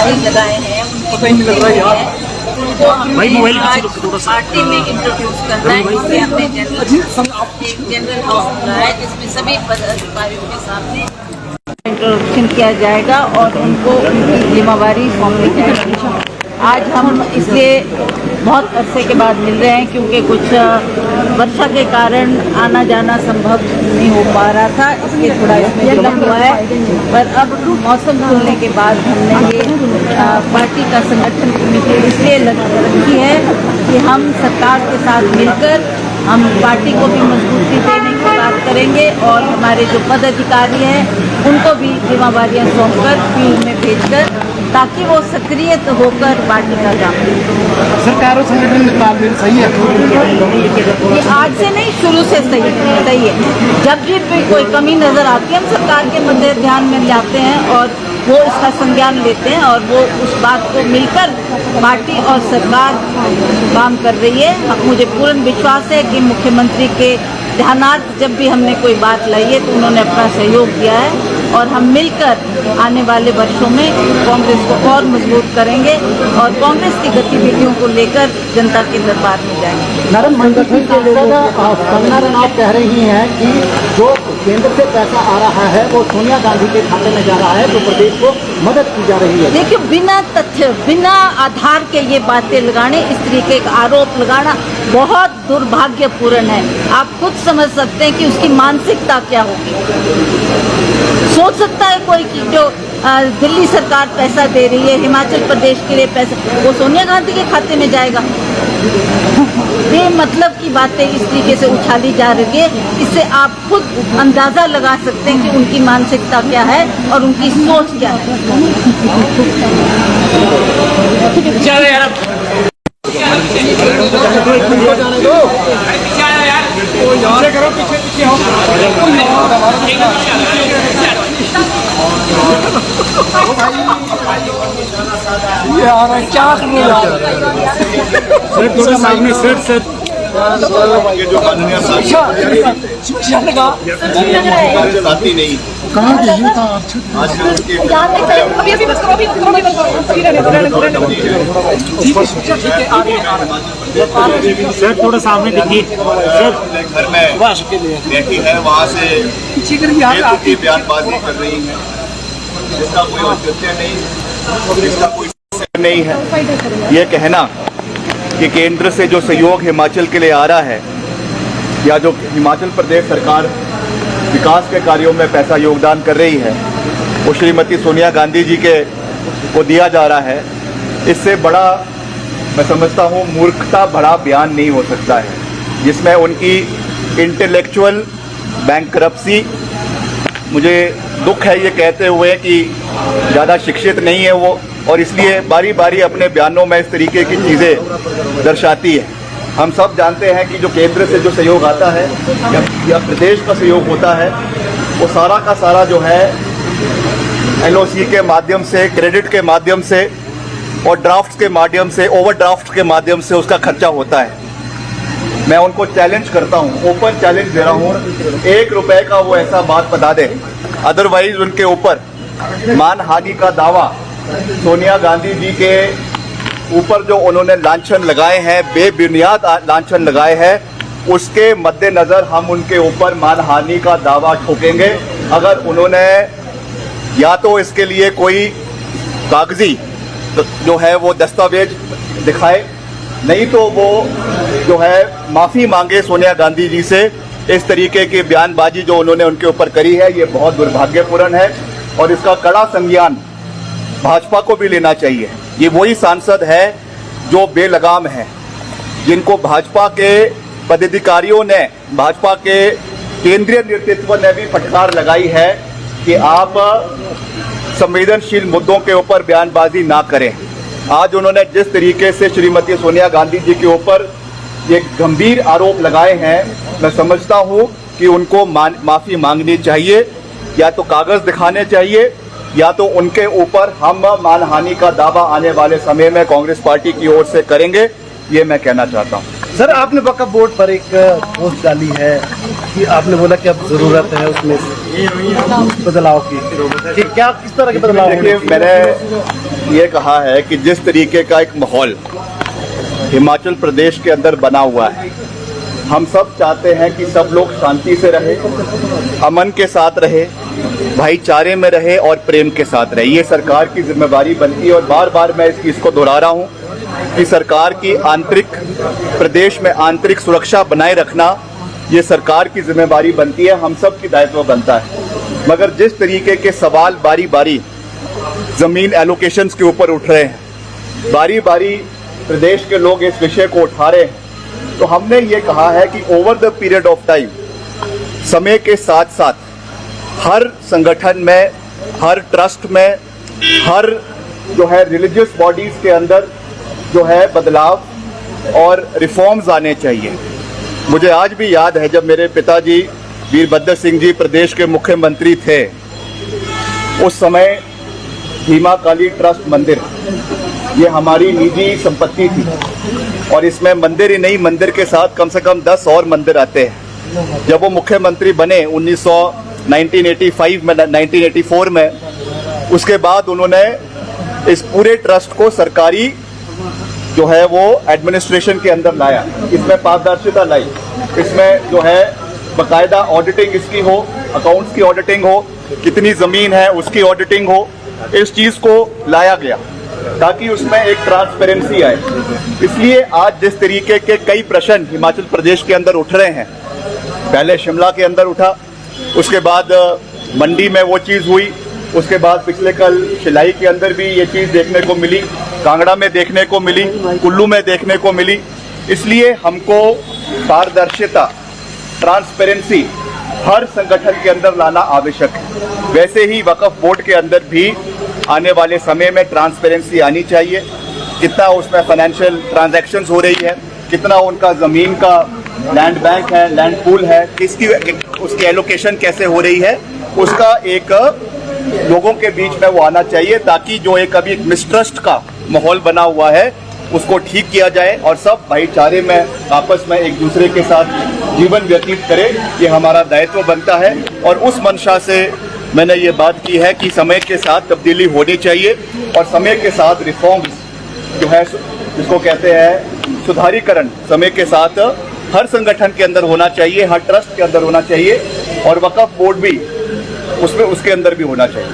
बाजी लगाए हैं उनको हमने आज पार्टी में इंट्रोड्यूस करना है। इसलिए हमने जनरल हाउस बुलाया है जिसमें सभी पदाधिकारियों के सामने इंट्रोडक्शन किया जाएगा और उनको उनकी जिम्मेवारी सौंपी जाएगी। आज हम इसलिए बहुत अरसे के बाद मिल रहे हैं क्योंकि कुछ वर्षा के कारण आना जाना संभव नहीं हो पा रहा था, इसलिए थोड़ा इसमें विलम्ब हुआ है। पर अब मौसम खुलने के बाद हमने ये पार्टी का संगठन कमेटी इसलिए रखी है कि हम सरकार के साथ मिलकर हम पार्टी को भी मजबूती देने की बात करेंगे और हमारे जो पदाधिकारी हैं उनको भी जिम्मेवारियाँ सौंपकर फील्ड में भेजकर ताकि वो सक्रिय होकर पार्टी का काम करें। सरकार और संगठन में तालमेल सही है? ये आज से नहीं, शुरू से सही है। जब भी कोई कमी नज़र आती है हम सरकार के मध्य ध्यान में लाते हैं और वो इसका संज्ञान लेते हैं और वो उस बात को मिलकर पार्टी और सरकार काम कर रही है। मुझे पूर्ण विश्वास है कि मुख्यमंत्री के ध्यानार्थ जब भी हमने कोई बात लाई है तो उन्होंने अपना सहयोग दिया है और हम मिलकर आने वाले वर्षों में कांग्रेस को और मजबूत करेंगे और कांग्रेस की गतिविधियों को लेकर जनता के दरबार में जाएंगे। मैडम, संगठन के लोग कंगना रनौत कह रही हैं कि जो केंद्र से पैसा आ रहा है वो सोनिया गांधी के खाते में जा रहा है, तो प्रदेश को मदद की जा रही है। देखिए, बिना तथ्य बिना आधार के ये बातें लगाने, इस तरीके का आरोप लगाना बहुत दुर्भाग्यपूर्ण है। आप खुद समझ सकते हैं कि उसकी मानसिकता क्या होगी। सोच सकता है कोई कि जो दिल्ली सरकार पैसा दे रही है हिमाचल प्रदेश के लिए पैसा, वो सोनिया गांधी के खाते में जाएगा? बेमतलब की बातें इस तरीके से उछाली जा रही है, इससे आप खुद अंदाजा लगा सकते हैं कि उनकी मानसिकता क्या है और उनकी सोच क्या है। ये आ रहा है क्या करने जा रहा है? थोड़ा सामने सेट ये जो माननीय चलाती नहीं कहाँ के ये था? सर थोड़ा सामने देखिए अपने घर में बैठी है, वहाँ से की बयानबाजी कर रही है जिसका कोई औचित्य नहीं, जिसका कोई नहीं है। ये कहना कि केंद्र से जो सहयोग हिमाचल के लिए आ रहा है या जो हिमाचल प्रदेश सरकार विकास के कार्यों में पैसा योगदान कर रही है वो श्रीमती सोनिया गांधी जी के को दिया जा रहा है, इससे बड़ा मैं समझता हूँ मूर्खता भरा बयान नहीं हो सकता है जिसमें उनकी इंटेलेक्चुअल बैंकरप्सी, मुझे दुख है ये कहते हुए कि ज़्यादा शिक्षित नहीं है वो और इसलिए बारी बारी अपने बयानों में इस तरीके की चीज़ें दर्शाती है। हम सब जानते हैं कि जो केंद्र से जो सहयोग आता है या प्रदेश का सहयोग होता है वो सारा का सारा जो है LOC के माध्यम से, क्रेडिट के माध्यम से और ड्राफ्ट के माध्यम से, ओवरड्राफ्ट के माध्यम से उसका खर्चा होता है। मैं उनको चैलेंज करता हूँ, ओपन चैलेंज दे रहा हूँ, 1 रुपए का वो ऐसा बात बता दे, अदरवाइज उनके ऊपर मानहानि का दावा सोनिया गांधी जी के ऊपर जो उन्होंने लांछन लगाए हैं, बेबुनियाद लांछन लगाए हैं, उसके मद्देनज़र हम उनके ऊपर मानहानि का दावा ठोकेंगे। अगर उन्होंने या तो इसके लिए कोई कागजी जो है वो दस्तावेज दिखाए, नहीं तो वो जो है माफ़ी मांगे सोनिया गांधी जी से। इस तरीके की बयानबाजी जो उन्होंने उनके ऊपर करी है ये बहुत दुर्भाग्यपूर्ण है और इसका कड़ा संज्ञान भाजपा को भी लेना चाहिए। ये वही सांसद है जो बेलगाम है, जिनको भाजपा के पदाधिकारियों ने, भाजपा के केंद्रीय नेतृत्व ने भी फटकार लगाई है कि आप संवेदनशील मुद्दों के ऊपर बयानबाजी ना करें। आज उन्होंने जिस तरीके से श्रीमती सोनिया गांधी जी के ऊपर ये गंभीर आरोप लगाए हैं, मैं समझता हूं कि उनको माफ़ी मांगनी चाहिए, या तो कागज़ दिखाने चाहिए या तो उनके ऊपर हम मानहानि का दावा आने वाले समय में कांग्रेस पार्टी की ओर से करेंगे, ये मैं कहना चाहता हूं। सर आपने वक्फ बोर्ड पर एक पोस्ट डाली है कि आपने बोला कि अब जरूरत है उसमें बदलाव की, कि क्या किस तरह के बदलाव होने देखिए, मैंने ये कहा है कि जिस तरीके का एक माहौल हिमाचल प्रदेश के अंदर बना हुआ है, हम सब चाहते हैं कि सब लोग शांति से रहे, अमन के साथ रहे, भाईचारे में रहे और प्रेम के साथ रहे। ये सरकार की जिम्मेदारी बनती है और बार बार मैं इस चीज़ को दोहरा रहा हूँ कि सरकार की प्रदेश में आंतरिक सुरक्षा बनाए रखना ये सरकार की जिम्मेदारी बनती है, हम सब की दायित्व बनता है। मगर जिस तरीके के सवाल बारी बारी ज़मीन एलोकेशंस के ऊपर उठ रहे हैं, बारी बारी प्रदेश के लोग इस विषय को उठा रहे हैं, तो हमने ये कहा है कि over the period of time, समय के साथ साथ हर संगठन में, हर ट्रस्ट में, हर जो है रिलीजियस बॉडीज़ के अंदर जो है बदलाव और रिफॉर्म्स आने चाहिए। मुझे आज भी याद है जब मेरे पिताजी वीरभद्र सिंह जी प्रदेश के मुख्यमंत्री थे, उस समय भीमा काली ट्रस्ट मंदिर ये हमारी निजी संपत्ति थी और इसमें मंदिर ही नहीं, मंदिर के साथ कम से कम 10 और मंदिर आते हैं। जब वो मुख्यमंत्री बने 1985 में, 1984 में, उसके बाद उन्होंने इस पूरे ट्रस्ट को सरकारी जो है वो एडमिनिस्ट्रेशन के अंदर लाया, इसमें पारदर्शिता लाई, इसमें जो है बाकायदा ऑडिटिंग इसकी हो, अकाउंट्स की ऑडिटिंग हो, कितनी ज़मीन है उसकी ऑडिटिंग हो, इस चीज़ को लाया गया ताकि उसमें एक ट्रांसपेरेंसी आए। इसलिए आज जिस तरीके के कई प्रश्न हिमाचल प्रदेश के अंदर उठ रहे हैं, पहले शिमला के अंदर उठा, उसके बाद मंडी में वो चीज़ हुई, उसके बाद पिछले कल शिलाई के अंदर भी ये चीज़ देखने को मिली, कांगड़ा में देखने को मिली, कुल्लू में देखने को मिली। इसलिए हमको पारदर्शिता, ट्रांसपेरेंसी हर संगठन के अंदर लाना आवश्यक है। वैसे ही वक्फ बोर्ड के अंदर भी आने वाले समय में ट्रांसपेरेंसी आनी चाहिए, कितना उसमें फाइनेंशियल ट्रांजैक्शंस हो रही है, कितना उनका ज़मीन का लैंड बैंक है, लैंड पूल है, किसकी उसकी एलोकेशन कैसे हो रही है, उसका एक लोगों के बीच में वो आना चाहिए ताकि जो एक अभी एक मिसट्रस्ट का माहौल बना हुआ है उसको ठीक किया जाए और सब भाईचारे में आपस में एक दूसरे के साथ जीवन व्यतीत करें। ये हमारा दायित्व बनता है और उस मंशा से मैंने ये बात की है कि समय के साथ तब्दीली होनी चाहिए और समय के साथ रिफॉर्म्स जो है जिसको कहते हैं सुधारीकरण, समय के साथ हर संगठन के अंदर होना चाहिए, हर ट्रस्ट के अंदर होना चाहिए और वक्फ बोर्ड भी उसमें उसके अंदर भी होना चाहिए।